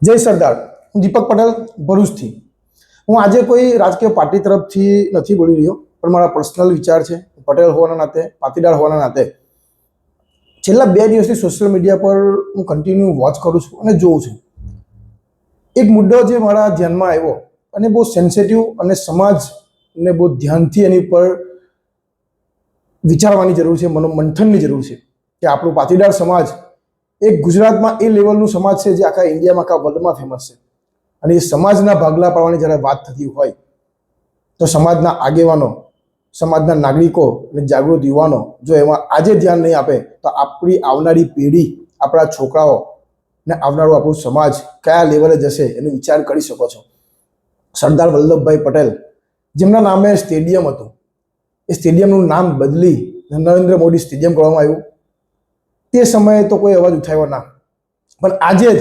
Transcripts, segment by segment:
જય સરદાર. હું દીપક પટેલ ભરૂચથી. હું આજે કોઈ રાજકીય પાર્ટી તરફથી નથી બોલી રહ્યો, પણ મારા પર્સનલ વિચાર છે. પટેલ હોવાના નાતે, પાટીદાર હોવાના નાતે છેલ્લા 2 દિવસથી સોશિયલ મીડિયા પર હું કન્ટિન્યુ વોચ કરું છું અને જોઉં છું. એક મુદ્દો જે મારા ધ્યાનમાં આવ્યો અને બહુ સેન્સિટિવ અને સમાજને બહુ ધ્યાનથી એની પર વિચારવાની જરૂર છે, મનોમંથનની જરૂર છે કે આપણું પાટીદાર સમાજ એક ગુજરાતમાં એ લેવલનું સમાજ છે જે આખા ઇન્ડિયામાં, આખા વર્લ્ડમાં ફેમસ છે. અને એ સમાજના ભાગલા પાડવાની જ્યારે વાત થતી હોય તો સમાજના આગેવાનો, સમાજના નાગરિકો અને જાગૃત યુવાનો જો એમાં આજે ધ્યાન નહીં આપે તો આપણી આવનારી પેઢી, આપણા છોકરાઓ ને આવનારો આપણો સમાજ કયા લેવલે જશે એનો વિચાર કરી શકો છો. સરદાર વલ્લભભાઈ પટેલ, જેમના નામે સ્ટેડિયમ હતું, એ સ્ટેડિયમનું નામ બદલી નરેન્દ્ર મોદી સ્ટેડિયમ કરવામાં આવ્યું. તે સમયે તો કોઈ અવાજ ઉઠાવ્યો ના, પણ આજે જ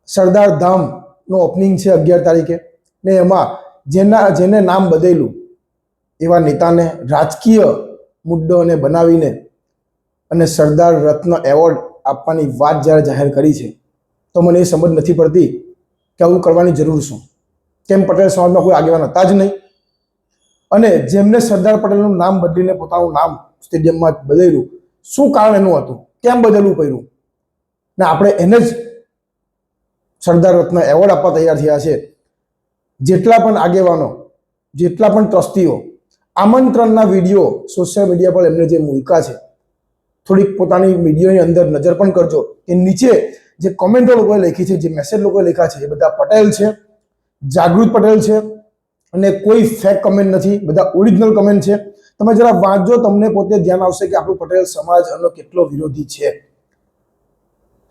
સરદાર ધામનું ઓપનિંગ છે 11 તારીખે, ને એમાં જેને નામ બદલ્યું એવા નેતાને રાજકીય મુદ્દાઓને બનાવીને અને સરદાર રત્ન એવોર્ડ આપવાની વાત જ્યારે જાહેર કરી છે તો મને એ સમજ નથી પડતી કે આવું કરવાની જરૂર શું. કેમ પટેલ સમાજમાં કોઈ આગેવાન હતા જ નહીં? અને જેમને સરદાર પટેલનું નામ બદલીને પોતાનું નામ સ્ટેડિયમમાં બદલ્યું, શું કારણ એનું હતું? કેમ બદલવું પડ્યું? ને આપણે એને જ સરદાર રત્ન એવોર્ડ આપવા તૈયાર થયા છે. જેટલા પણ આગેવાનો, જેટલા પણ ટ્રસ્ટીઓ, આમંત્રણના વિડીયો સોશિયલ મીડિયા પર એમને જે મૂક્યા છે, થોડીક પોતાની મીડિયાની અંદર નજર પણ કરજો કે નીચે જે કોમેન્ટો લોકોએ લખી છે, જે મેસેજ લોકોએ લખ્યા છે, એ બધા પટેલ છે, જાગૃત પટેલ છે, અને કોઈ ફેક કમેન્ટ નથી, બધા ઓરિજિનલ કમેન્ટ છે. તમે જરા વાંચજો, તમને પોતે ધ્યાન આવશે કે આપણું પટેલ સમાજ આનો કેટલો વિરોધી છે.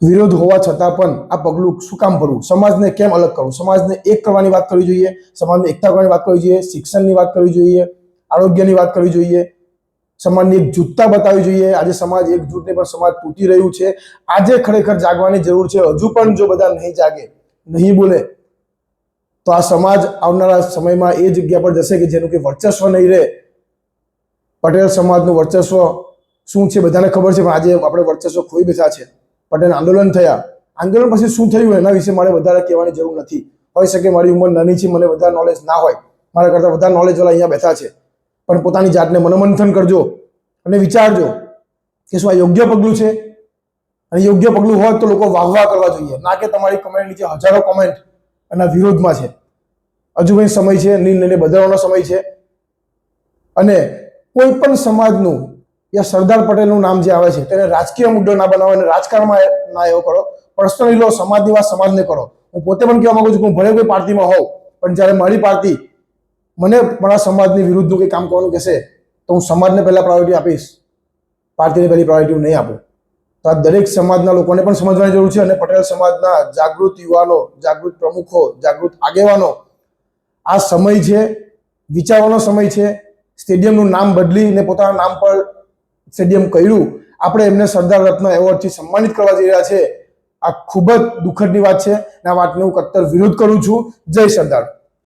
વિરોધ હોવા છતાં પણ આ પગલું શું કામ ભરવું? સમાજને કેમ અલગ કરવું? સમાજને એક કરવાની વાત કરવી જોઈએ, સમાજને એકતા કરવાની વાત કરવી જોઈએ, શિક્ષણની વાત કરવી જોઈએ, આરોગ્યની વાત કરવી જોઈએ, સમાજની એકજૂથતા બતાવવી જોઈએ. આજે સમાજ એકજૂથ ને પણ સમાજ તૂટી રહ્યું છે. આજે ખરેખર જાગવાની જરૂર છે. હજુ પણ જો બધા નહીં જાગે, નહીં બોલે તો આ સમાજ આવનારા સમયમાં એ જગ્યા પર જશે કે જેનું કે વર્ચસ્વ નહીં રહે. પટેલ સમાજનું વર્ચસ્વ શું છે બધાને ખબર છે, પણ આજે આપણે વર્ચસ્વ ખોઈ બેઠા છે. પટેલ આંદોલન થયા, આંદોલન પછી શું થયું એના વિશે મારે વધારે કહેવાની જરૂર નથી. હોઈ શકે મારી ઉંમર નાની છે, મને વધારે નોલેજ ના હોય, મારા કરતાં વધારે નોલેજવાળા અહીંયા બેઠા છે, પણ પોતાની જાતને મનોમંથન કરજો અને વિચારજો કે શું આ યોગ્ય પગલું છે. અને યોગ્ય પગલું હોય તો લોકો વાહ કરવા જોઈએ, ના કે તમારી કમેન્ટ નીચે હજારો કમેન્ટ એના વિરોધમાં છે. હજુ કંઈ સમય છે, નિર્ણયને બદલવાનો સમય છે. અને કોઈ પણ સમાજનું યા સરદાર પટેલનું નામ જે આવે છે તેને રાજકીય મુદ્દો ના બનાવો અને રાજકારણમાં ના એવો કરો. પર્સનલી લો, સમાજની વાત સમાજને કરો. હું પોતે પણ કહેવા માંગુ છું કે હું ભલે કોઈ પાર્ટીમાં હોઉં, પણ જ્યારે મારી પાર્ટી મને મારા સમાજની વિરુદ્ધનું કંઈ કામ કરવાનું કહેશે તો હું સમાજને પહેલા પ્રાયોરિટી આપીશ, પાર્ટીને પહેલી પ્રાયોરિટી નહીં આપું. તો આ દરેક સમાજના લોકોને પણ સમજવાની જરૂર છે. અને પટેલ સમાજના જાગૃત યુવાનો, જાગૃત પ્રમુખો, જાગૃત આગેવાનો, આ સમય છે, વિચારવાનો સમય છે. સ્ટેડિયમનું નામ બદલીને પોતાના નામ પર સ્ટેડિયમ કર્યું, આપણે એમને સરદાર રત્ન એવોર્ડથી સન્માનિત કરવા જઈ રહ્યા છે. આ ખૂબ જ દુઃખદની વાત છે અને આ વાતનો હું કટ્ટર વિરોધ કરું છું. જય સરદાર.